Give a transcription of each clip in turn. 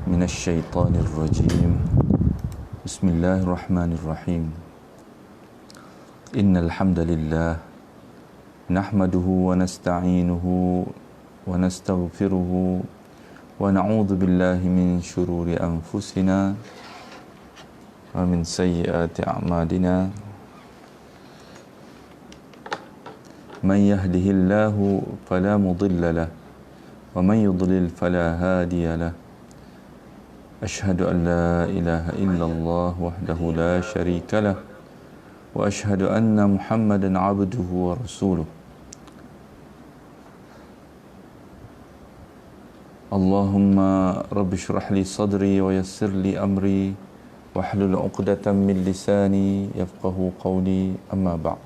من الشيطان الرجيم بسم الله الرحمن الرحيم إن الحمد لله نحمده ونستعينه ونستغفره ونعوذ بالله من شرور أنفسنا ومن سيئات أعمالنا من يهده الله فلا مضل له ومن يضلل فلا هادي له أشهد أن لا إله إلا الله وحده لا شريك له وأشهد أن محمدا عبده ورسوله اللهم رب اشرح لي صدري ويسر لي أمري واحلل عقدة من لساني يفقه قولي أما بعد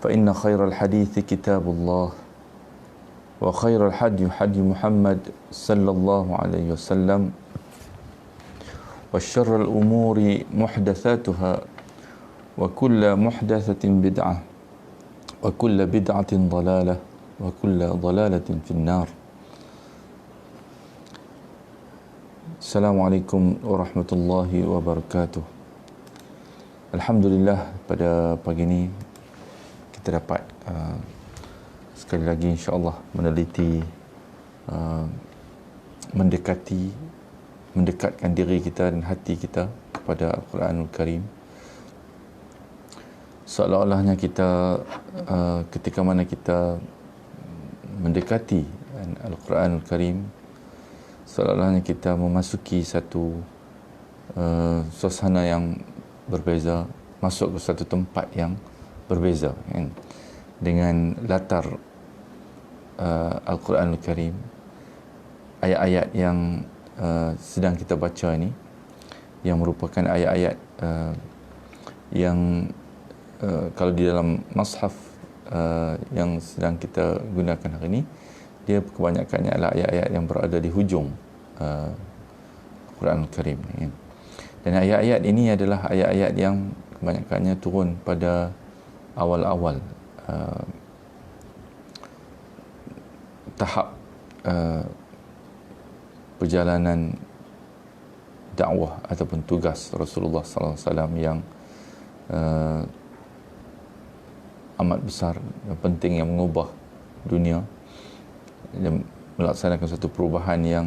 فإن خير الحديث كتاب الله وخير الحدي حدي محمد صلى الله عليه وسلم وشر الأمور محدثاتها وكل محدثة بدعة وكل بدعة ضلالة وكل ضلالة في النار. Assalamualaikum warahmatullahi wabarakatuh. Alhamdulillah, pada pagi ini kita dapat sekali lagi insya-Allah meneliti, mendekatkan diri kita dan hati kita kepada Al-Quranul Karim. Seolah-olahnya kita ketika mana kita mendekati Al-Quranul Karim, seolah-olahnya kita memasuki satu suasana yang berbeza, masuk ke satu tempat yang berbeza, kan? Dengan latar Al-Quranul Karim, ayat-ayat yang sedang kita baca ini, yang merupakan ayat-ayat yang kalau di dalam mushaf yang sedang kita gunakan hari ini, dia kebanyakannya adalah ayat-ayat yang berada di hujung Al-Quranul Karim, kan? Dan ayat-ayat ini adalah ayat-ayat yang kebanyakannya turun pada awal-awal tahap perjalanan dakwah ataupun tugas Rasulullah sallallahu alaihi wasallam yang amat besar dan penting, yang mengubah dunia dan melaksanakan satu perubahan yang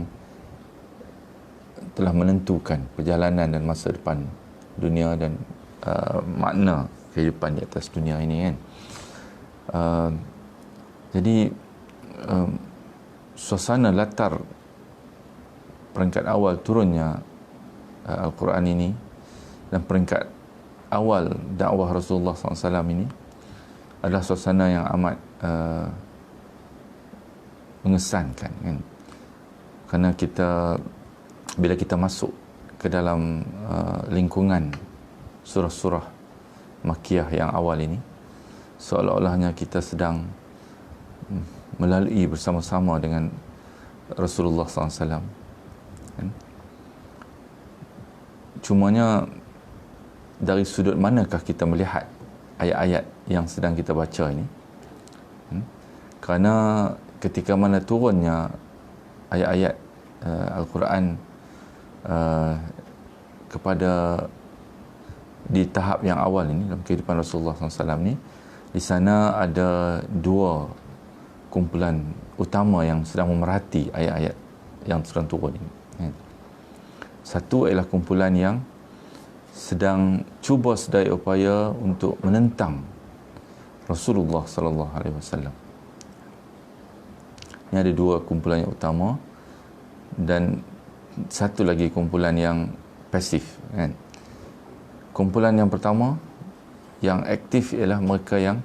telah menentukan perjalanan dan masa depan dunia dan makna kehidupan di atas dunia ini, kan? Jadi suasana latar peringkat awal turunnya Al-Quran ini dan peringkat awal dakwah Rasulullah SAW ini adalah suasana yang amat mengesankan, kan? Kerana bila kita masuk ke dalam lingkungan surah-surah Makkiyah yang awal ini, seolah-olahnya kita sedang melalui bersama-sama dengan Rasulullah SAW, kan? Cumanya dari sudut manakah kita melihat ayat-ayat yang sedang kita baca ini, kerana ketika mana turunnya ayat-ayat Al-Quran kepada di tahap yang awal ini dalam kehidupan Rasulullah SAW ni, di sana ada dua kumpulan utama yang sedang memerhati ayat-ayat yang sedang turun ini, kan? Satu ialah kumpulan yang sedang cuba sedaya upaya untuk menentang Rasulullah sallallahu alaihi wasallam. Ini ada dua kumpulan yang utama, dan satu lagi kumpulan yang pasif, kan? Kumpulan yang pertama yang aktif ialah mereka yang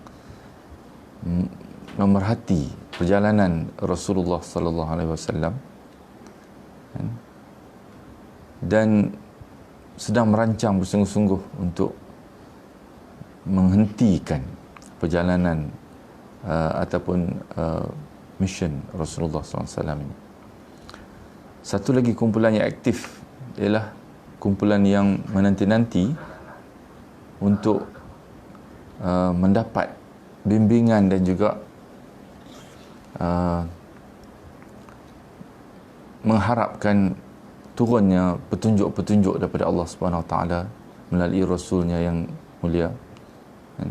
memerhati perjalanan Rasulullah sallallahu alaihi wasallam, kan? Dan sedang merancang bersungguh-sungguh untuk menghentikan perjalanan ataupun mission Rasulullah SAW ini. Satu lagi kumpulan yang aktif ialah kumpulan yang menanti-nanti untuk mendapat bimbingan dan juga mengharapkan turunnya petunjuk-petunjuk daripada Allah Subhanahu Wa Taala melalui Rasulnya yang mulia, kan?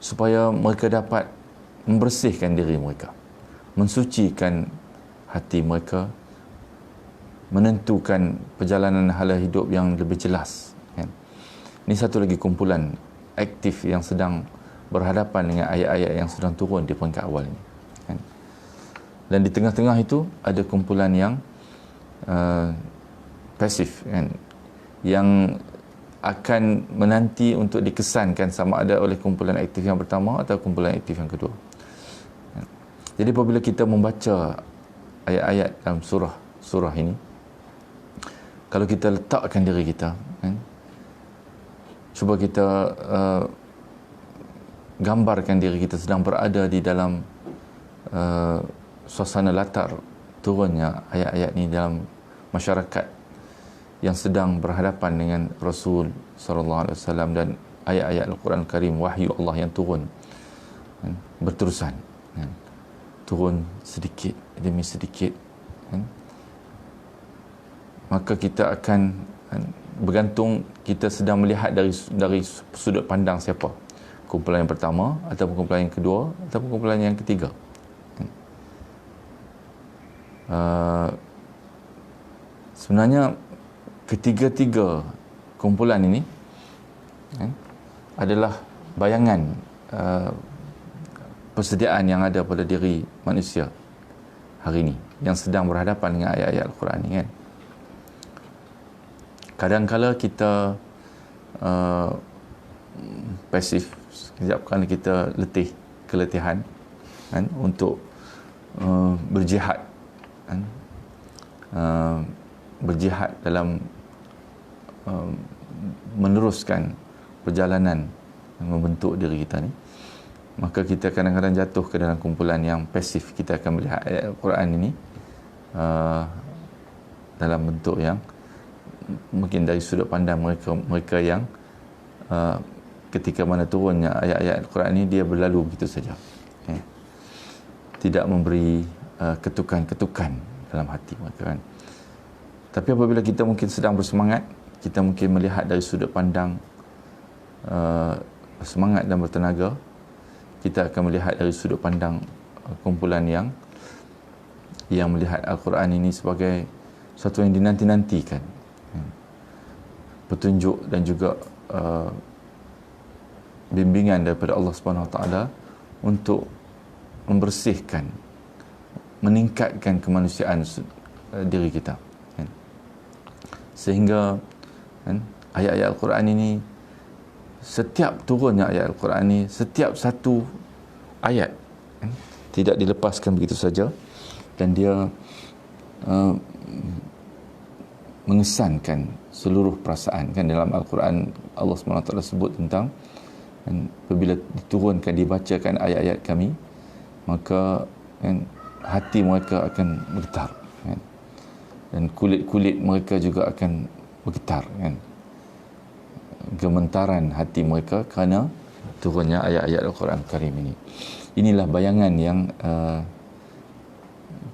Supaya mereka dapat membersihkan diri mereka, mensucikan hati mereka, menentukan perjalanan hala hidup yang lebih jelas, kan? Ini satu lagi kumpulan aktif yang sedang berhadapan dengan ayat-ayat yang sedang turun di peringkat awal ini, kan? Dan di tengah-tengah itu ada kumpulan yang pasif, kan? Yang akan menanti untuk dikesankan sama ada oleh kumpulan aktif yang pertama atau kumpulan aktif yang kedua. Jadi apabila kita membaca ayat-ayat dalam surah ini, kalau kita letakkan diri kita, kan, cuba kita gambarkan diri kita sedang berada di dalam suasana latar turunnya ayat-ayat ini dalam masyarakat yang sedang berhadapan dengan Rasul sallallahu alaihi wasallam dan ayat-ayat Al-Quran Karim, wahyu Allah yang turun, kan, berterusan, kan, turun sedikit demi sedikit, kan. Maka kita akan, kan, bergantung kita sedang melihat dari sudut pandang siapa, kumpulan yang pertama ataupun kumpulan yang kedua ataupun kumpulan yang ketiga, kan. Sebenarnya ketiga-tiga kumpulan ini, kan, adalah bayangan persediaan yang ada pada diri manusia hari ini yang sedang berhadapan dengan ayat-ayat Al-Quran ini, kan. Kadang-kala kita pasif, sekejap kerana kita keletihan, kan, untuk berjihad, kan, berjihad dalam meneruskan perjalanan membentuk diri kita ni, maka kita kadang-kadang jatuh ke dalam kumpulan yang pasif. Kita akan melihat ayat Al-Quran ini dalam bentuk yang mungkin dari sudut pandang mereka yang ketika mana turunnya ayat-ayat Al-Quran ini, dia berlalu begitu saja, okay. Tidak memberi ketukan-ketukan dalam hati mereka, kan. Tapi apabila kita mungkin sedang bersemangat, kita mungkin melihat dari sudut pandang semangat dan bertenaga, kita akan melihat dari sudut pandang kumpulan yang melihat Al-Quran ini sebagai satu yang dinanti-nantikan, petunjuk dan juga bimbingan daripada Allah Subhanahu Wa Taala untuk membersihkan, meningkatkan kemanusiaan diri kita, kan. Sehingga, kan, ayat-ayat Al-Quran ini, setiap turunnya ayat Al-Quran ini, setiap satu ayat, kan, tidak dilepaskan begitu saja, dan dia mengesankan seluruh perasaan, kan. Dalam Al-Quran Allah SWT sebut tentang, kan, apabila diturunkan, dibacakan ayat-ayat kami, maka, kan, hati mereka akan bergetar, kan, dan kulit-kulit mereka juga akan bergetar, kan, gementaran hati mereka kerana turunnya ayat-ayat Al-Quran Karim ini. Inilah bayangan yang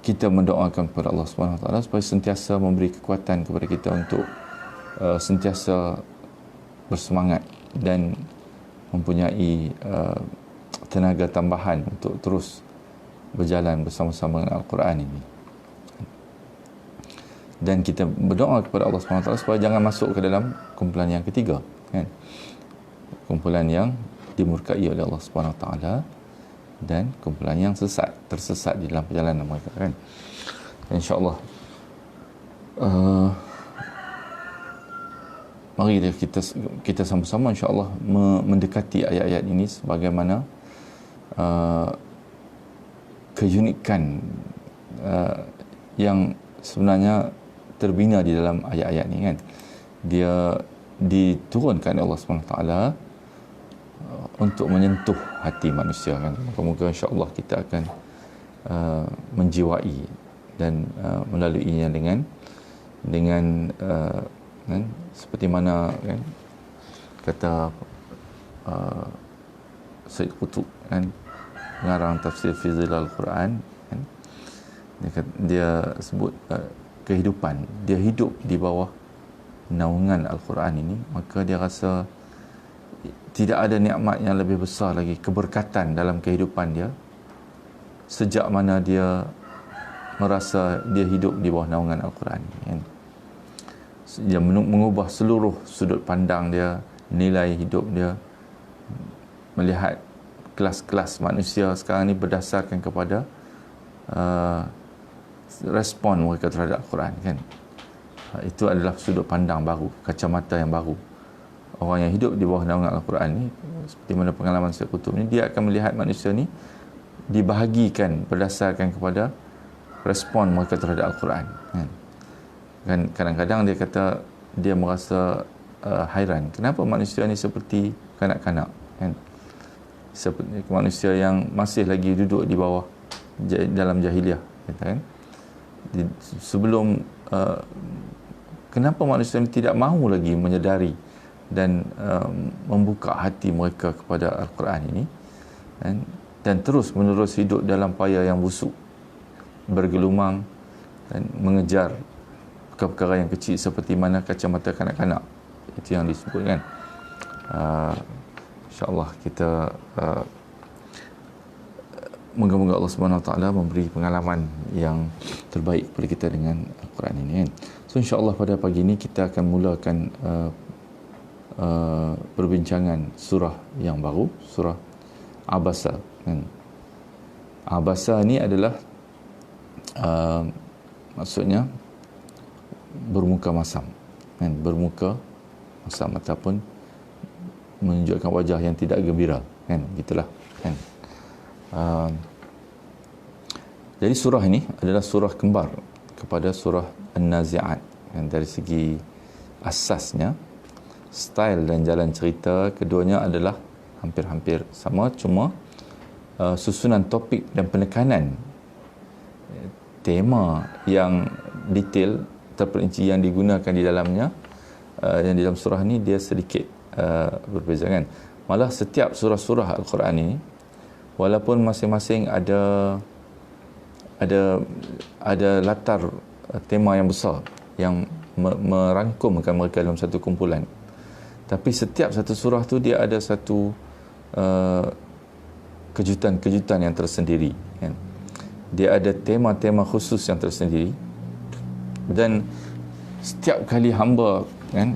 kita mendoakan kepada Allah Subhanahu Wa Taala supaya sentiasa memberi kekuatan kepada kita untuk sentiasa bersemangat dan mempunyai tenaga tambahan untuk terus berjalan bersama-sama dengan Al-Quran ini. Dan kita berdoa kepada Allah Subhanahu Wa Taala supaya jangan masuk ke dalam kumpulan yang ketiga, kan, kumpulan yang dimurkai oleh Allah Subhanahu Wa Taala dan kumpulan yang tersesat di dalam perjalanan mereka, kan. InsyaAllah mari kita sama-sama insyaAllah mendekati ayat-ayat ini sebagaimana keunikan yang sebenarnya terbina di dalam ayat-ayat ini, kan. Dia diturunkan oleh Allah SWT untuk menyentuh hati manusia, kan. Moga-moga insya-Allah kita akan menjiwai dan melaluinya dengan kan, seperti mana, kan, kata Sayyid Qutb, kan, pengarang tafsir fi Zilal Quran, kan, Dia sebut kehidupan, dia hidup di bawah naungan Al-Quran ini, maka dia rasa tidak ada nikmat yang lebih besar lagi, keberkatan dalam kehidupan dia, sejak mana dia merasa dia hidup di bawah naungan Al-Quran ini, kan? Dia mengubah seluruh sudut pandang dia, nilai hidup dia, melihat kelas-kelas manusia sekarang ni berdasarkan kepada respon mereka terhadap Al-Quran, kan? Itu adalah sudut pandang baru, kacamata yang baru. Orang yang hidup di bawah naungan Al-Quran ni, seperti mana pengalaman Syekh Qutb ni, dia akan melihat manusia ni dibahagikan berdasarkan kepada respon mereka terhadap Al-Quran, kan? Kan kadang-kadang dia kata dia merasa hairan, kenapa manusia ni seperti kanak-kanak, kan? Seperti manusia yang masih lagi duduk di bawah dalam jahiliah, kan? Sebelum kenapa manusia ni tidak mahu lagi menyedari dan membuka hati mereka kepada Al-Quran ini, kan? Dan terus menerus hidup dalam paya yang busuk, bergelumang dan mengejar perkara yang kecil seperti mana kacamata kanak-kanak. Itu yang disebutkan. InsyaAllah kita moga-moga Allah Subhanahu Wa Taala memberi pengalaman yang terbaik kepada kita dengan Al-Quran ini, kan? So insyaAllah pada pagi ini kita akan mulakan perbincangan surah yang baru, surah Abasa, kan? Abasa ni adalah maksudnya bermuka masam, kan? Bermuka masam ataupun menunjukkan wajah yang tidak gembira, kan? Gitulah, kan? Jadi surah ini adalah surah kembar kepada surah An-Nazi'at, kan? Dari segi asasnya, style dan jalan cerita keduanya adalah hampir-hampir sama, cuma susunan topik dan penekanan tema yang detail terperinci yang digunakan di dalamnya, yang di dalam surah ni dia sedikit berbeza, kan? Malah setiap surah-surah Al-Quran ini, walaupun masing-masing ada latar tema yang besar yang merangkumkan mereka dalam satu kumpulan, tapi setiap satu surah tu dia ada satu kejutan-kejutan yang tersendiri, kan? Dia ada tema-tema khusus yang tersendiri, dan setiap kali hamba, kan,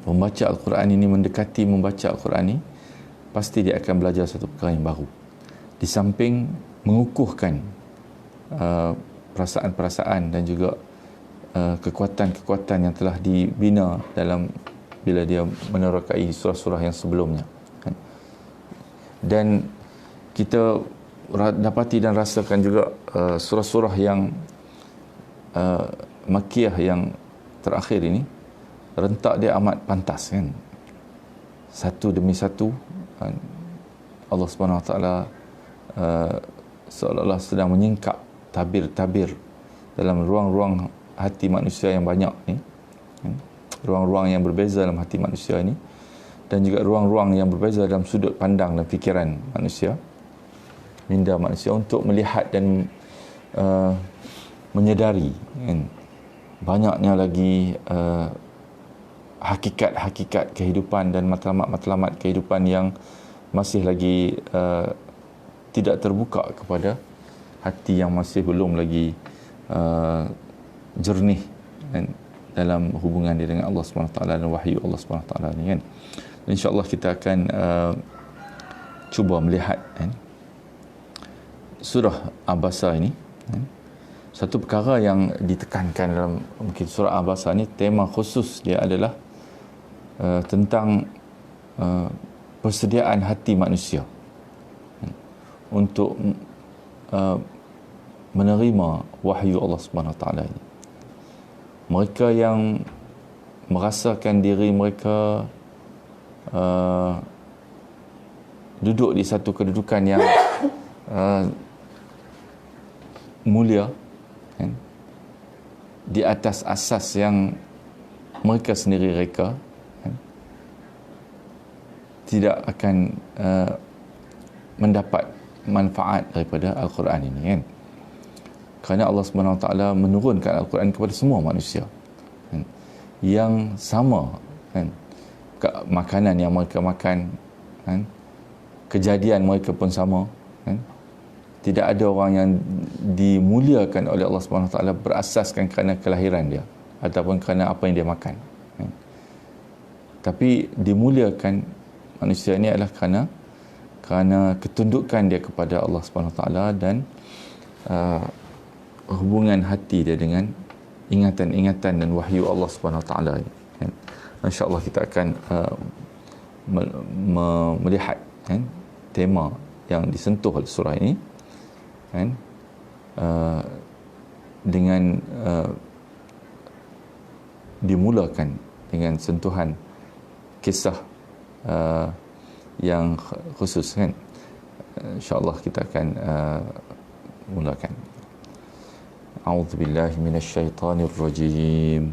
membaca Al-Quran ini, mendekati membaca Al-Quran ini, pasti dia akan belajar satu perkara yang baru, di samping mengukuhkan perasaan-perasaan dan juga kekuatan-kekuatan yang telah dibina dalam bila dia menerokai surah-surah yang sebelumnya, kan? Dan kita dapati dan rasakan juga surah-surah yang Makkiyah yang terakhir ini, rentak dia amat pantas, kan? Satu demi satu, kan? Allah Subhanahu Wa Taala seolah-olah sedang menyingkap tabir-tabir dalam ruang-ruang hati manusia yang banyak ni, kan? Ruang-ruang yang berbeza dalam hati manusia ini, dan juga ruang-ruang yang berbeza dalam sudut pandang dan fikiran manusia, minda manusia, untuk melihat dan menyedari, kan, banyaknya lagi hakikat-hakikat kehidupan dan matlamat-matlamat kehidupan yang masih lagi tidak terbuka kepada hati yang masih belum lagi jernih, kan, dalam hubungan dia dengan Allah SWT dan wahyu Allah SWT ni, kan. InsyaAllah kita akan cuba melihat, kan, surah Abasa ini, kan. Satu perkara yang ditekankan dalam mungkin surah Abasa ni, tema khusus dia adalah tentang persediaan hati manusia, kan, untuk menerima wahyu Allah Subhanahu Wa Taala ini. Mereka yang merasakan diri mereka duduk di satu kedudukan yang mulia, kan, di atas asas yang mereka sendiri reka, kan, tidak akan mendapat manfaat daripada Al-Quran ini, kan. Kerana Allah Subhanahu Wa Taala menurunkan Al-Quran kepada semua manusia, kan? Yang sama, kan? Makanan yang mereka makan, kan? Kejadian mereka pun sama, kan? Tidak ada orang yang dimuliakan oleh Allah Subhanahu Wa Taala berasaskan kerana kelahiran dia ataupun kerana apa yang dia makan, kan? Tapi dimuliakan manusia ini adalah kerana ketundukan dia kepada Allah Subhanahu Wa Taala dan hubungan hati dia dengan ingatan-ingatan dan wahyu Allah Subhanahu Wa Taala ini, kan? InsyaAllah kita akan melihat, kan, tema yang disentuh oleh surah ini, kan, dengan dimulakan dengan sentuhan kisah yang khusus, kan. InsyaAllah kita akan mulakan. A'udzubillahi minasyaitanir rajim.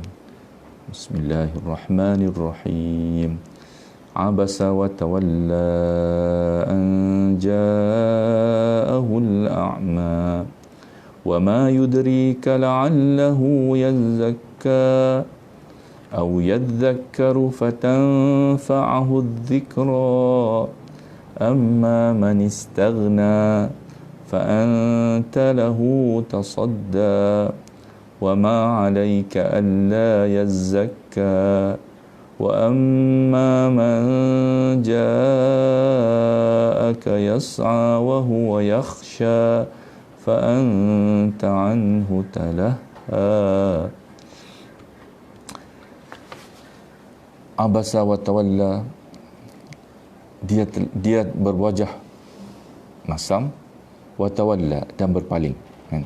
Bismillahirrahmanirrahim. Abasa wa tawalla an ja'ahul a'ma wa ma yudrika la'allahu yazzakka aw yadhakkaru fatanfa'ahu adh-dhikra amma man istaghna فأنت له تصدى وما عليك ألا يزكى وأما من جاءك يسعى وهو يخشى فأنت عنه تلهى Abasa wa tawalla, dia berwajah masam, wa tawalla, dan berpaling, kan.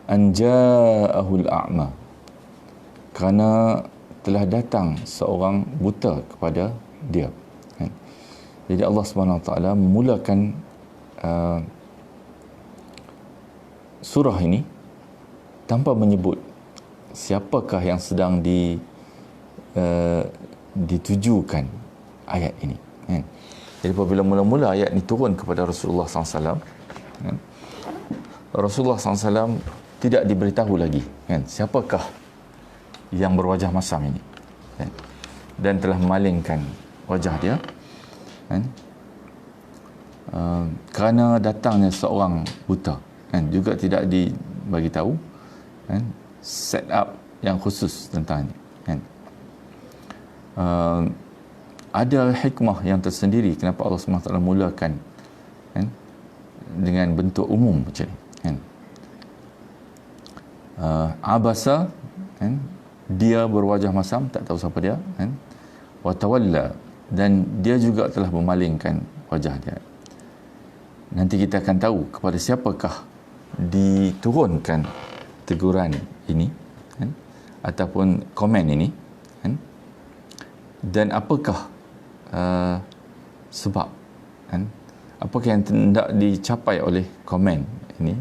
An ja'ahul a'ma, kerana telah datang seorang buta kepada dia, kan. Jadi Allah Subhanahu Wa Taala memulakan surah ini tanpa menyebut siapakah yang sedang ditujukan ayat ini, kan. Jadi apabila mula-mula ayat ini turun kepada Rasulullah SAW, kan, Rasulullah SAW tidak diberitahu lagi, kan, siapakah yang berwajah masam ini, kan, dan telah memalingkan wajah dia, kan, kerana datangnya seorang buta, kan, juga tidak dibagi tahu, kan, set up yang khusus tentang ini, kan. Ada hikmah yang tersendiri kenapa Allah SWT mulakan, kan, dengan bentuk umum macam ni, kan. Abasa, kan, dia berwajah masam, tak tahu siapa dia, kan. Wa tawalla, dan dia juga telah memalingkan wajah dia. Nanti kita akan tahu kepada siapakah diturunkan teguran ini, kan, ataupun komen ini, kan, dan apakah sebab, kan, apakah yang hendak dicapai oleh komen ini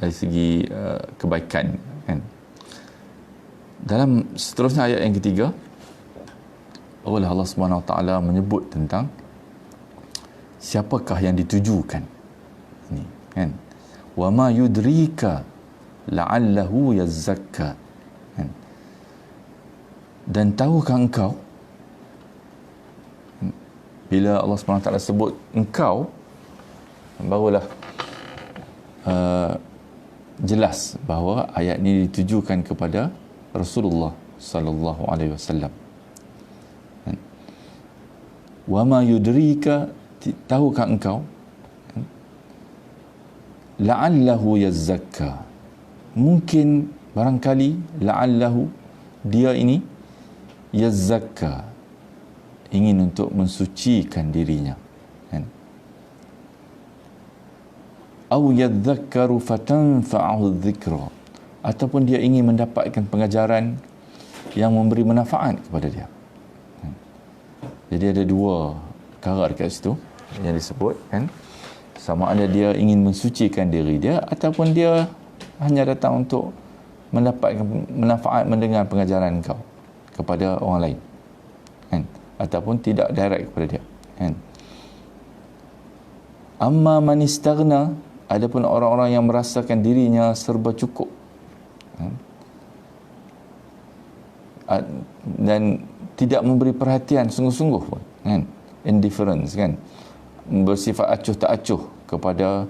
dari segi kebaikan, kan. Dalam seterusnya ayat yang ketiga, Allah Subhanahu Wa Taala menyebut tentang siapakah yang ditujukan ini, kan. Wa ma yudrika la'allahu yazzakka, kan. Dan tahukah engkau, bila Allah SWT sebut engkau, barulah jelas bahawa ayat ini ditujukan kepada Rasulullah sallallahu alaihi wasallam. Wa ma yudrika, tahukah engkau, la'allahu yazzakka, mungkin barangkali, la'allahu, dia ini yazzakka, ingin untuk mensucikan dirinya, kan. Au yadhakkaru fatanfa'ahu dhikra, ataupun dia ingin mendapatkan pengajaran yang memberi manfaat kepada dia, kan. Jadi ada dua perkara dekat situ yang disebut, kan. Sama ada dia ingin mensucikan diri dia ataupun dia hanya datang untuk mendapatkan manfaat mendengar pengajaran kau kepada orang lain, kan, ataupun tidak direct kepada dia, kan. Amma man istaghna, adapun orang-orang yang merasakan dirinya serba cukup, dan tidak memberi perhatian sungguh-sungguh pun, kan, indifference, kan, bersifat acuh tak acuh kepada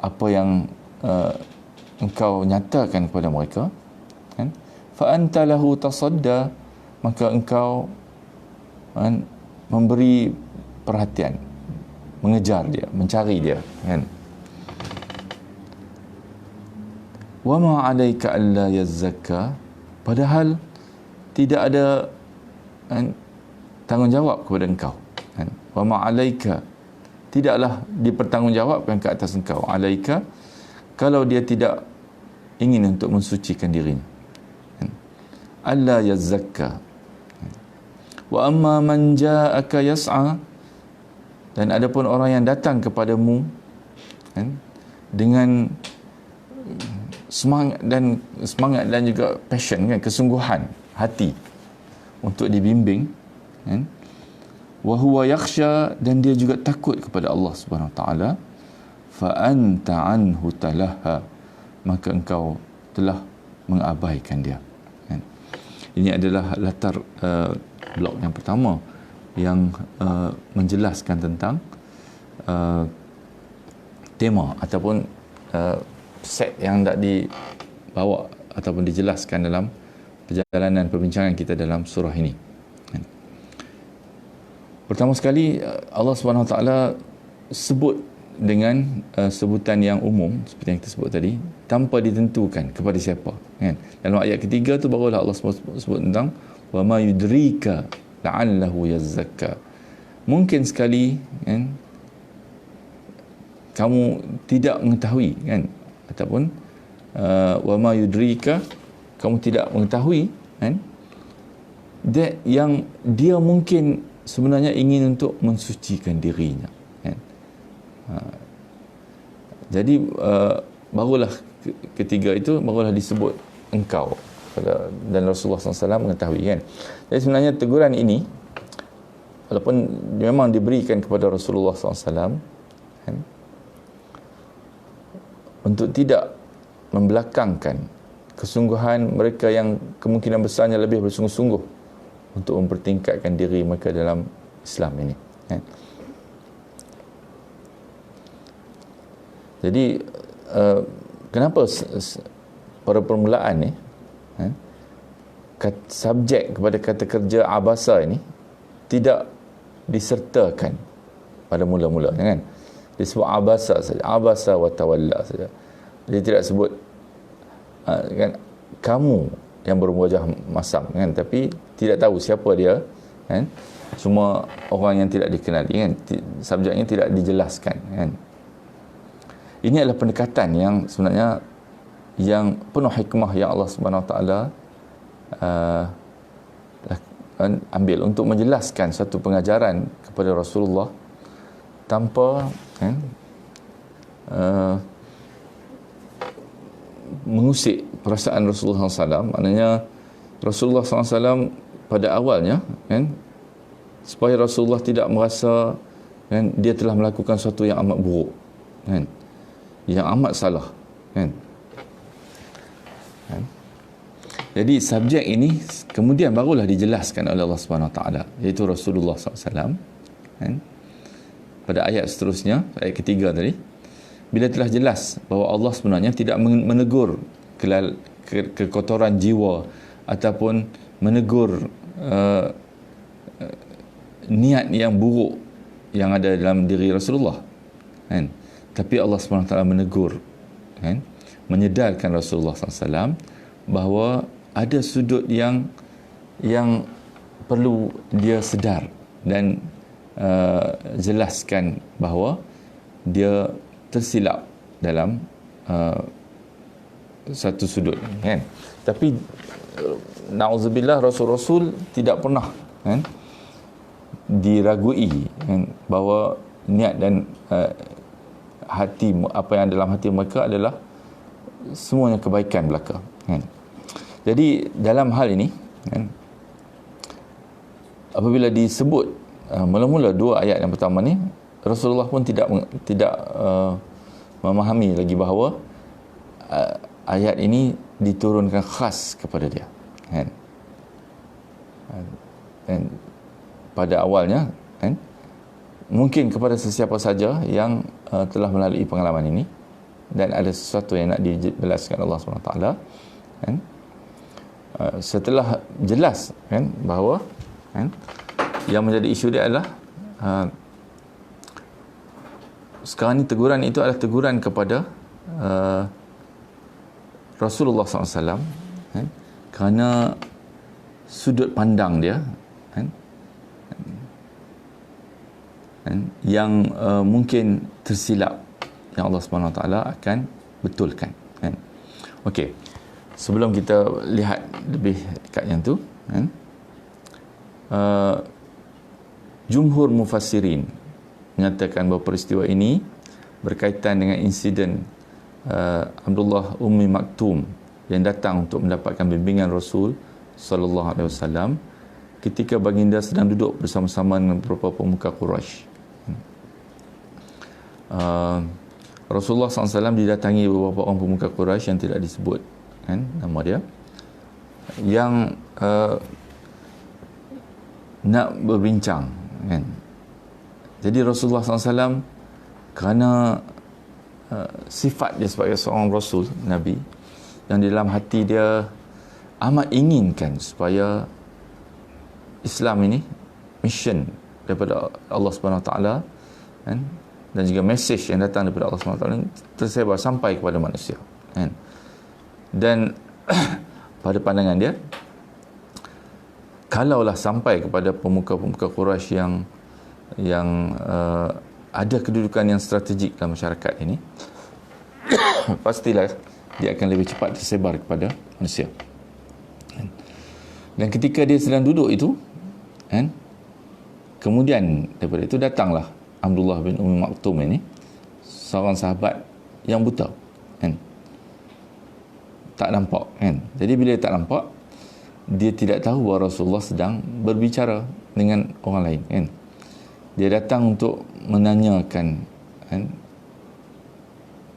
apa yang engkau nyatakan kepada mereka, kan, fa anta lahu tasadda, maka engkau, kan, memberi perhatian, mengejar dia, mencari dia, kan. Wa ma 'alaika alla yazzakka, padahal tidak ada, kan, tanggungjawab kepada engkau, kan. Wa ma 'alaika, tidaklah dipertanggungjawabkan ke atas engkau, 'alaika, kalau dia tidak ingin untuk mensucikan dirinya, kan. Alla yazzakka. Wa amma man ja'aka yas'a, dan adapun orang yang datang kepadamu, kan, dengan semangat dan juga passion, kan, kesungguhan hati untuk dibimbing, kan, wa huwa yakhsha, dan dia juga takut kepada Allah Subhanahu wa taala, fa anta anhu talaha, maka engkau telah mengabaikan dia, kan. Ini adalah latar blok yang pertama yang menjelaskan tentang tema ataupun set yang hendak dibawa ataupun dijelaskan dalam perjalanan perbincangan kita dalam surah ini. Pertama sekali, Allah Subhanahu Wa Taala sebut dengan sebutan yang umum seperti yang kita sebut tadi, tanpa ditentukan kepada siapa, kan. Dalam ayat ketiga tu barulah Allah sebut tentang wa ma yudrika la'allahu yazzakka. Mungkin sekali, kan, kamu tidak mengetahui, kan, ataupun wa ma yudrika, kamu tidak mengetahui, kan, that yang dia mungkin sebenarnya ingin untuk mensucikan dirinya, kan. Jadi barulah ketiga itu barulah disebut engkau, dan Rasulullah SAW mengetahui, kan. Jadi sebenarnya teguran ini walaupun memang diberikan kepada Rasulullah SAW, kan, untuk tidak membelakangkan kesungguhan mereka yang kemungkinan besarnya lebih bersungguh-sungguh untuk mempertingkatkan diri mereka dalam Islam ini, kan. Jadi kenapa pada permulaan ni, subjek kepada kata kerja abasa ini tidak disertakan pada mula-mula, kan. Disebut abasa saja, abasa wa tawalla saja. Dia tidak sebut kan, kamu yang berwajah masam, kan, tapi tidak tahu siapa dia, kan. Cuma orang yang tidak dikenali, kan. Subjeknya tidak dijelaskan, kan. Ini adalah pendekatan yang sebenarnya yang penuh hikmah yang Allah Subhanahu Wa Taala ambil untuk menjelaskan satu pengajaran kepada Rasulullah tanpa, kan, mengusik perasaan Rasulullah SAW. Maknanya Rasulullah SAW pada awalnya, kan, supaya Rasulullah tidak merasa, kan, dia telah melakukan sesuatu yang amat buruk, kan, yang amat salah, kan. Jadi subjek ini kemudian barulah dijelaskan oleh Allah Subhanahu Wa Taala, iaitu Rasulullah SAW, kan. Pada ayat seterusnya, ayat ketiga tadi, bila telah jelas bahawa Allah sebenarnya tidak menegur kekotoran jiwa ataupun menegur niat yang buruk yang ada dalam diri Rasulullah, kan. Tapi Allah SWT menegur, kan, menyedarkan Rasulullah SAW bahawa ada sudut yang perlu dia sedar dan jelaskan bahawa dia tersilap dalam satu sudut, kan. Tapi na'udzubillah, Rasul-Rasul tidak pernah, kan, diragui, kan, bahawa niat dan hati, apa yang dalam hati mereka adalah semuanya kebaikan belaka, kan. Jadi dalam hal ini, kan, apabila disebut mula-mula dua ayat yang pertama ni, Rasulullah pun tidak memahami lagi bahawa ayat ini diturunkan khas kepada dia, kan? Dan pada awalnya, kan, mungkin kepada sesiapa saja yang telah melalui pengalaman ini dan ada sesuatu yang nak dijelaskan Allah SWT, kan? Setelah jelas, kan, bahawa, kan, yang menjadi isu dia adalah sekarang ni teguran itu adalah teguran kepada Rasulullah SAW, kan, kerana sudut pandang dia, kan, yang mungkin tersilap, yang Allah SWT akan betulkan, kan. Okey, sebelum kita lihat lebih dekat yang tu, kan, jumhur mufassirin mengatakan bahawa peristiwa ini berkaitan dengan insiden Abdullah Ummi Maktum yang datang untuk mendapatkan bimbingan Rasul sallallahu alaihi wasallam ketika baginda sedang duduk bersama-sama dengan beberapa pemuka Quraisy. Rasulullah SAW didatangi beberapa orang pemuka Quraisy yang tidak disebut, kan, nama dia, yang nak berbincang, kan. Jadi Rasulullah SAW kerana sifat dia sebagai seorang Rasul, Nabi, yang di dalam hati dia amat inginkan supaya Islam ini, mission daripada Allah SWT, kan, dan juga mesej yang datang daripada Allah SWT tersebar sampai kepada manusia, kan. Dan pada pandangan dia, kalaulah sampai kepada pemuka-pemuka Quraisy yang ada kedudukan yang strategik dalam masyarakat ini, pastilah dia akan lebih cepat tersebar kepada manusia. Dan ketika dia sedang duduk itu, kan, kemudian daripada itu datanglah Abdullah bin Ummi Maktum ini, seorang sahabat yang buta, kan, tak nampak, kan. Jadi bila dia tak nampak, dia tidak tahu bahawa Rasulullah sedang berbicara dengan orang lain, kan. Dia datang untuk menanyakan, kan,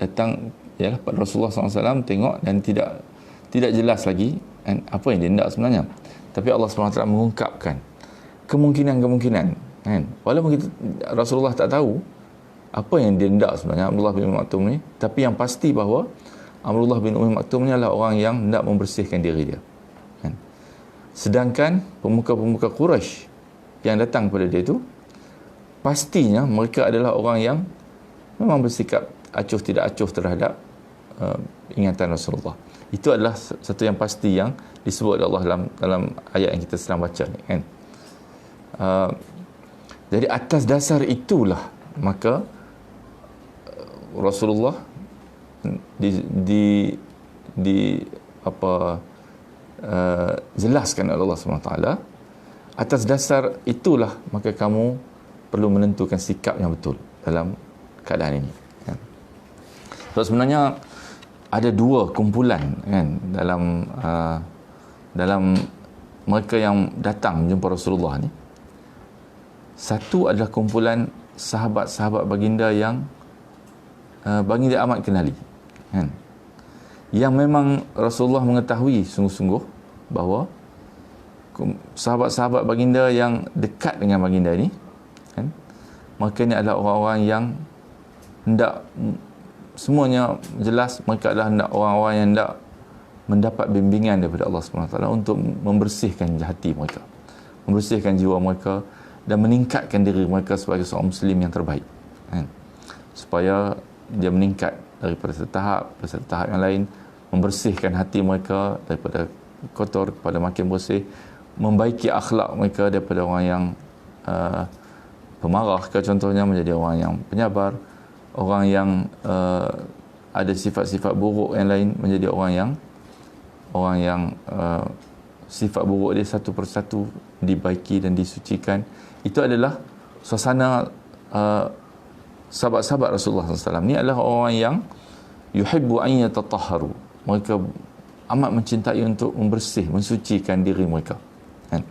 datang ialah Rasulullah SAW tengok dan tidak jelas lagi, kan, apa yang dia hendak sebenarnya. Tapi Allah SWT mengungkapkan kemungkinan-kemungkinan, kan. Walaupun Rasulullah tak tahu apa yang dia hendak sebenarnya, Abdullah bin Ummi Maktum ni, tapi yang pasti bahawa Abdullah bin Ummi Maktum ni adalah orang yang hendak membersihkan diri dia, kan. Sedangkan pemuka-pemuka Quraisy yang datang kepada dia itu, pastinya mereka adalah orang yang memang bersikap acuh tidak acuh terhadap ingatan Rasulullah. Itu adalah satu yang pasti yang disebut oleh Allah dalam ayat yang kita sedang baca ni, kan. Jadi atas dasar itulah maka Rasulullah jelaskan oleh Allah SWT, atas dasar itulah maka kamu perlu menentukan sikap yang betul dalam keadaan ini, kan. So sebenarnya ada dua kumpulan, kan, dalam mereka yang datang menjumpa Rasulullah ni. Satu adalah kumpulan sahabat-sahabat baginda yang baginda amat kenali, kan, yang memang Rasulullah mengetahui sungguh-sungguh bahawa sahabat-sahabat baginda yang dekat dengan baginda ni, kan, mereka ni adalah orang-orang yang hendak, semuanya jelas mereka adalah hendak orang-orang yang hendak mendapat bimbingan daripada Allah SWT untuk membersihkan hati mereka, membersihkan jiwa mereka dan meningkatkan diri mereka sebagai seorang Muslim yang terbaik, kan. Supaya dia meningkat daripada satu tahap yang lain, membersihkan hati mereka daripada kotor kepada makin bersih, membaiki akhlak mereka daripada orang yang pemarah ke contohnya menjadi orang yang penyabar, orang yang ada sifat-sifat buruk yang lain menjadi orang yang sifat buruk dia satu persatu dibaiki dan disucikan. Itu adalah suasana sahabat-sahabat Rasulullah SAW. Ni adalah orang yang yuhibbu an yatatahharu. Mereka amat mencintai untuk mensucikan diri mereka, kan.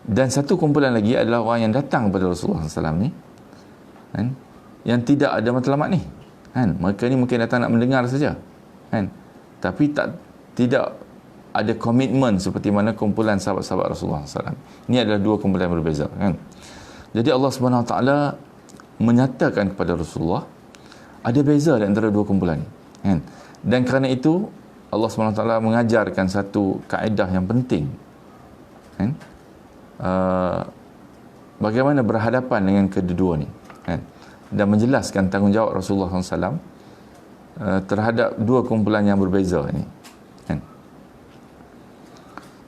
Dan satu kumpulan lagi adalah orang yang datang kepada Rasulullah SAW ni, kan, yang tidak ada matlamat ni, kan. Mereka ni mungkin datang nak mendengar saja, kan, tapi tidak ada komitmen seperti mana kumpulan sahabat-sahabat Rasulullah SAW. Ini adalah dua kumpulan yang berbeza, kan. Jadi Allah Subhanahu Wa Taala menyatakan kepada Rasulullah ada beza di antara dua kumpulan ni, kan. Dan kerana itu Allah Subhanahu Wa Taala mengajarkan satu kaedah yang penting, kan, bagaimana berhadapan dengan kedua-dua ni, kan, dan menjelaskan tanggungjawab Rasulullah SAW terhadap dua kumpulan yang berbeza ini, kan.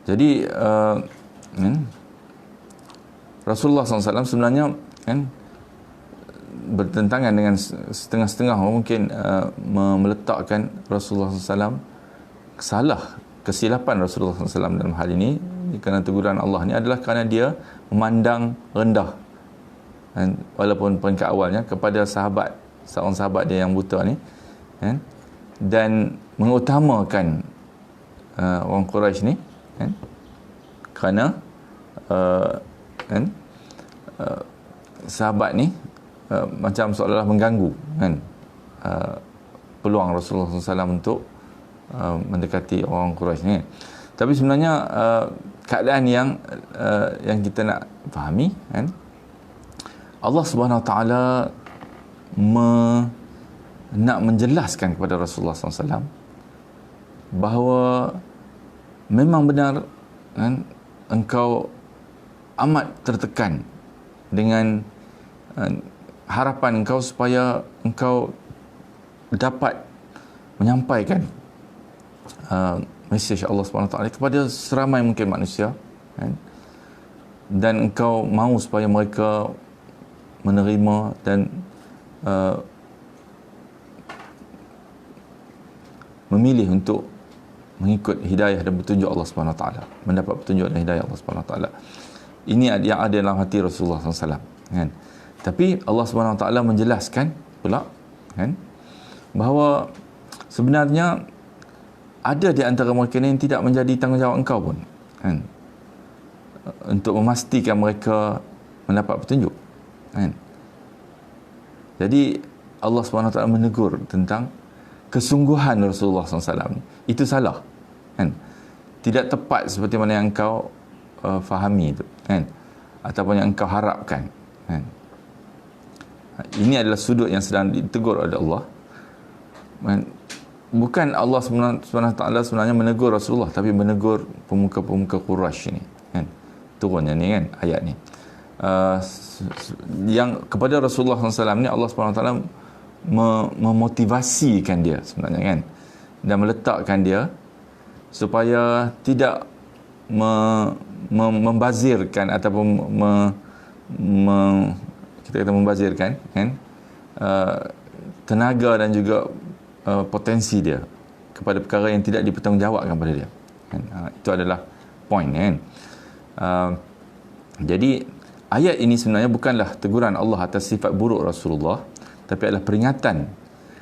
Jadi Rasulullah SAW sebenarnya, kan, bertentangan dengan setengah-setengah mungkin meletakkan Rasulullah SAW salah, kesilapan Rasulullah SAW dalam hal ini kerana teguran Allah ni adalah kerana dia memandang rendah, kan, walaupun peringkat awalnya kepada seorang sahabat dia yang buta ni, kan, dan mengutamakan orang Quraisy ni, kan, kerana kan, sahabat ni macam seolah-olah mengganggu, kan, peluang Rasulullah SAW untuk mendekati orang Quraisy ni. Tapi sebenarnya keadaan yang kita nak fahami, kan, Allah Subhanahu Wa Taala nak menjelaskan kepada Rasulullah SAW bahawa memang benar, kan, engkau amat tertekan dengan harapan engkau supaya engkau dapat menyampaikan mesej Allah Subhanahu Wa Taala kepada seramai mungkin manusia, kan, dan engkau mahu supaya mereka menerima dan memilih untuk mengikut hidayah dan petunjuk Allah Subhanahu Wa Taala, mendapat petunjuk dan hidayah Allah Subhanahu Wa Taala. Ini yang ada dalam hati Rasulullah SAW, kan. Tapi Allah Subhanahu Wa Taala menjelaskan pula, kan, bahawa sebenarnya ada di antara mereka yang tidak menjadi tanggungjawab engkau pun, kan, untuk memastikan mereka mendapat petunjuk, kan. Jadi Allah Subhanahu Wa Taala menegur tentang kesungguhan Rasulullah SAW ni. Itu salah, kan, tidak tepat seperti mana yang engkau fahami itu, kan, ataupun yang engkau harapkan, kan. Ini adalah sudut yang sedang ditegur oleh Allah, kan. Bukan Allah Subhanahu Taala sebenarnya menegur Rasulullah, tapi menegur pemuka-pemuka Quraisy ini, kan. Turunnya ni, kan, ayat ni. Yang kepada Rasulullah SAW ni Allah Subhanahu Taala memotivasikan dia sebenarnya, kan, dan meletakkan dia supaya tidak membazirkan ataupun kita kata membazirkan, kan, tenaga dan juga potensi dia kepada perkara yang tidak dipertanggungjawabkan pada dia, kan. Itu adalah poin, kan. Jadi ayat ini sebenarnya bukanlah teguran Allah atas sifat buruk Rasulullah, tapi adalah peringatan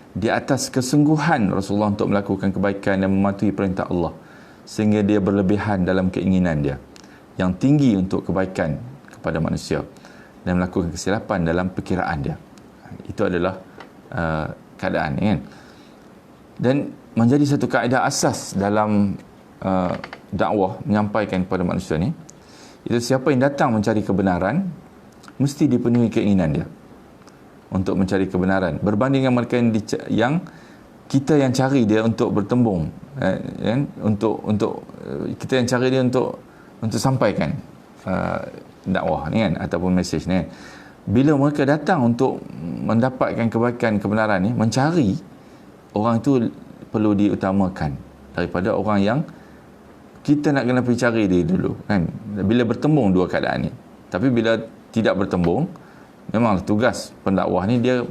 di atas kesungguhan Rasulullah untuk melakukan kebaikan dan mematuhi perintah Allah, sehingga dia berlebihan dalam keinginan dia yang tinggi untuk kebaikan kepada manusia dan melakukan kesilapan dalam perkiraan dia. Itu adalah keadaan, kan. Dan menjadi satu kaedah asas dalam dakwah menyampaikan kepada manusia ni, itu siapa yang datang mencari kebenaran mesti dipenuhi keinginan dia untuk mencari kebenaran, berbanding dengan mereka yang kita yang cari dia untuk bertembung, kan, untuk kita yang cari dia untuk sampaikan dakwah ni, kan, ataupun mesej ni, kan. Bila mereka datang untuk mendapatkan kebaikan, kebenaran ni, mencari orang itu perlu diutamakan daripada orang yang kita nak kena pergi cari dia dulu, kan. Bila bertembung dua keadaan ni. Tapi bila tidak bertembung, memang tugas pendakwah ni dia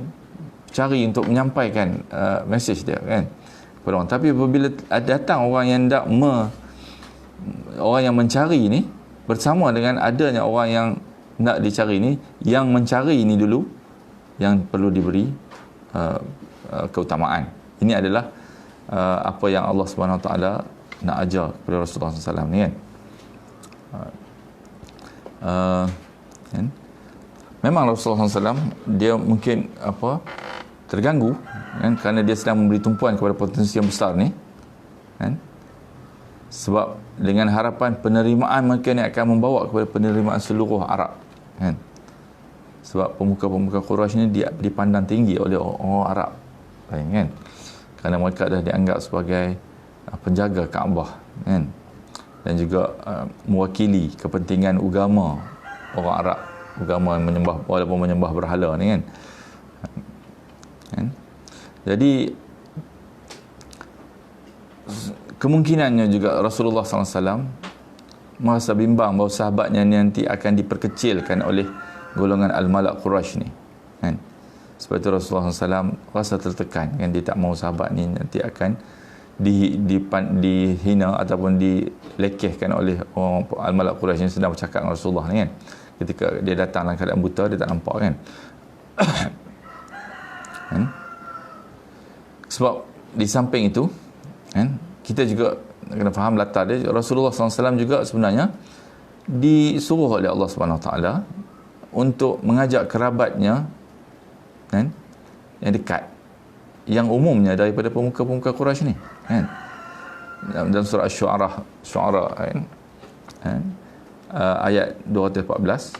cari untuk menyampaikan mesej dia, kan, kepada orang. Tapi apabila datang orang yang orang yang mencari ni, bersama dengan adanya orang yang nak dicari ni, yang mencari ini dulu yang perlu diberi keutamaan. Ini adalah apa yang Allah Subhanahu Wa Taala nak ajar kepada Rasulullah SAW ni, kan. Kan? Memang Rasulullah SAW dia mungkin terganggu, kan, kerana dia sedang memberi tumpuan kepada potensi yang besar ni, kan. Sebab dengan harapan penerimaan mereka ni akan membawa kepada penerimaan seluruh Arab, kan. Sebab pemuka-pemuka Quraisy ni dipandang tinggi oleh orang Arab, kan, kerana mereka dah dianggap sebagai penjaga Kaabah, kan, dan juga mewakili kepentingan agama orang Arab, agama menyembah, walaupun menyembah berhala ni, kan. Jadi kemungkinannya juga Rasulullah SAW merasa bimbang bahawa sahabatnya nanti akan diperkecilkan oleh golongan Al-Malak Quraisy ni, kan. Sebab itu Rasulullah SAW rasa tertekan, kan, dia tak mahu sahabat ni nanti akan dihina ataupun dilekehkan oleh orang Al-Malak Quraisy yang sedang bercakap dengan Rasulullah ni, kan. Ketika dia datang dalam keadaan buta, dia tak nampak, kan. Kan? Sebab di samping itu, kan, kita juga kena faham latar dia. Rasulullah SAW juga sebenarnya disuruh oleh Allah SWT untuk mengajak kerabatnya, kan, yang dekat, yang umumnya daripada pemuka-pemuka Quraisy ni, kan. Dalam surah Asy-Syu'ara, kan, ayat 214,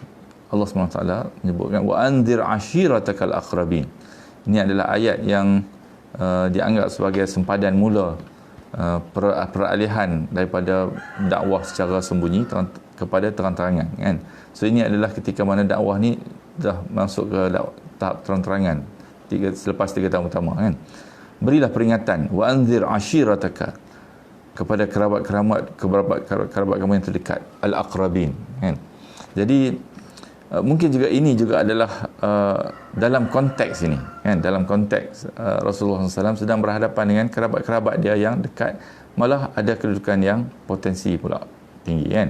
Allah SWT menyebutkan wa anzir ashiratakal aqrabin. Ini adalah ayat yang dianggap sebagai sempadan mula peralihan daripada dakwah secara sembunyi kepada terang-terangan, kan. So ini adalah ketika mana dakwah ni dah masuk ke tahap terang-terangan selepas 3 tahun pertama, kan. Berilah peringatan wa anzir ashirataka kepada kerabat kamu yang terdekat, al-aqrabin, kan. Jadi mungkin juga ini juga adalah dalam konteks ini, kan, dalam konteks Rasulullah SAW sedang berhadapan dengan kerabat-kerabat dia yang dekat, malah ada kedudukan yang potensi pula tinggi, kan.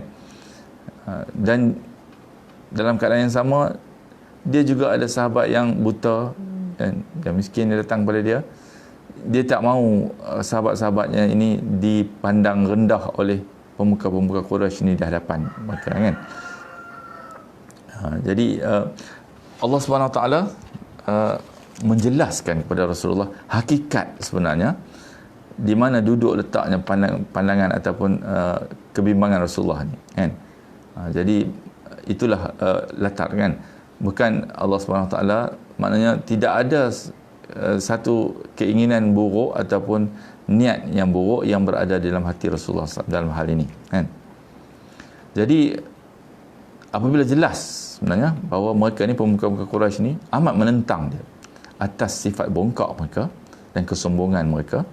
Dan dalam keadaan yang sama, dia juga ada sahabat yang buta, kan, yang miskin, dia datang kepada dia. Dia tak mahu sahabat-sahabatnya ini dipandang rendah oleh pemuka-pemuka Quraisy ini di hadapan mereka, kan. Jadi Allah SWT menjelaskan kepada Rasulullah hakikat sebenarnya di mana duduk letaknya pandangan ataupun kebimbangan Rasulullah ni, kan. Jadi itulah latar, kan. Bukan Allah SWT maknanya tidak ada satu keinginan buruk ataupun niat yang buruk yang berada dalam hati Rasulullah dalam hal ini, kan. Jadi apabila jelas sebenarnya bahawa mereka ni, pemuka-pemuka Quraisy ni amat menentang dia atas sifat bongkak mereka dan kesombongan mereka,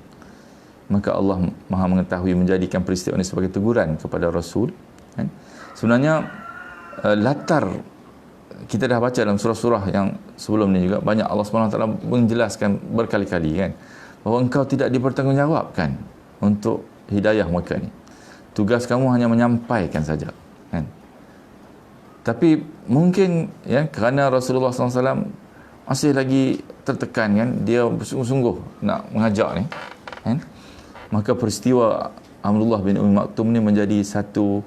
maka Allah Maha mengetahui menjadikan peristiwa ini sebagai teguran kepada Rasul, kan. Sebenarnya latar kita dah baca dalam surah-surah yang sebelum ni juga banyak Allah SWT menjelaskan berkali-kali, kan, bahawa engkau tidak dipertanggungjawabkan untuk hidayah mereka ni. Tugas kamu hanya menyampaikan saja, kan. Tapi mungkin, ya, kerana Rasulullah SAW masih lagi tertekan, kan, dia bersungguh-sungguh nak mengajak ni, kan, maka peristiwa Abdullah bin Ummi Maktum ni menjadi satu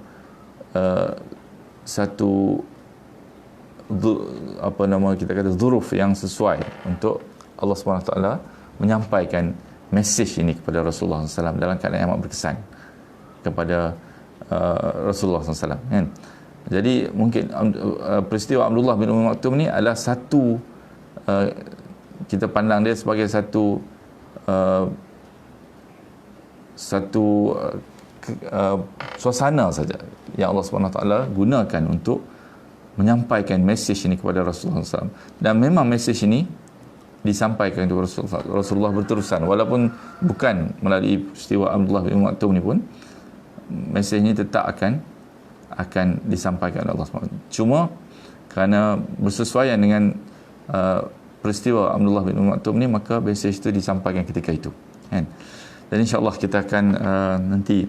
apa nama kita kata zuruf yang sesuai untuk Allah SWT menyampaikan mesej ini kepada Rasulullah SAW dalam keadaan yang amat berkesan kepada Rasulullah SAW, kan. Jadi mungkin peristiwa Abdullah bin Ummi Maktum ni adalah satu, kita pandang dia sebagai satu suasana saja yang Allah SWT gunakan untuk menyampaikan mesej ini kepada Rasulullah SAW. Dan memang mesej ini disampaikan kepada Rasulullah berterusan, walaupun bukan melalui peristiwa Abdullah bin Ummi Maktum ni pun mesej ini tetap akan disampaikan oleh Allah SWT. Cuma kerana bersesuaian dengan peristiwa Abdullah bin Ummi Maktum ni, maka mesej itu disampaikan ketika itu, kan. Dan insya-Allah kita akan nanti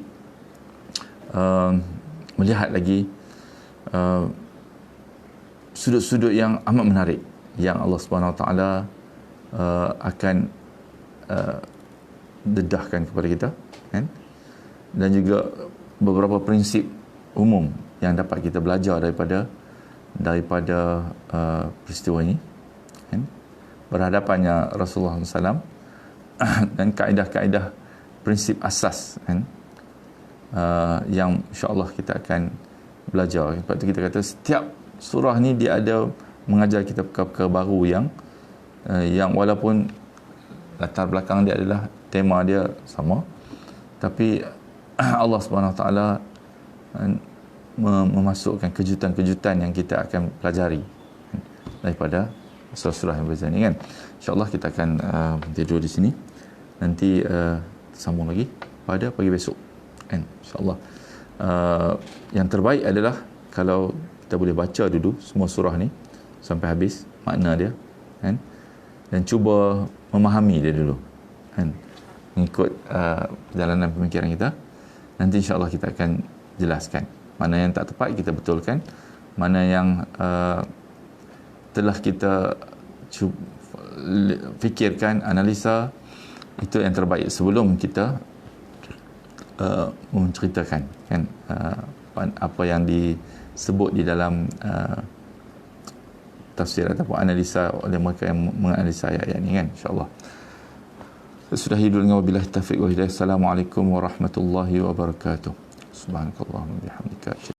melihat lagi sudut-sudut yang amat menarik yang Allah Subhanahu Wa Taala akan dedahkan kepada kita, kan. Dan juga beberapa prinsip umum yang dapat kita belajar daripada peristiwa ini, kan. Berhadapannya Rasulullah SAW dan kaedah-kaedah prinsip asas kan, yang insya-Allah kita akan belajar. Sebab tu kita kata setiap surah ni dia ada mengajar kita perkara-perkara baru yang walaupun latar belakang dia adalah tema dia sama, tapi Allah Subhanahu Wa Taala memasukkan kejutan-kejutan yang kita akan pelajari daripada surah-surah yang berbeza ni kan. InsyaAllah kita akan berhenti dulu di sini. Nanti sambung lagi pada pagi besok kan, InsyaAllah. Yang terbaik adalah kalau kita boleh baca dulu semua surah ni sampai habis makna dia kan, dan cuba memahami dia dulu kan, mengikut perjalanan pemikiran kita. Nanti insya-Allah kita akan jelaskan mana yang tak tepat, kita betulkan, mana yang telah kita fikirkan, analisa, itu yang terbaik sebelum kita menceritakan kan apa yang disebut di dalam tafsir ataupun analisa oleh mereka yang menganalisa ayat-ayat ni kan, insya-Allah. Sudah hidup dengan wabillahi taufiq wa hidayah. Assalamualaikum warahmatullahi wabarakatuh. Subhanakallahumma bihamdika.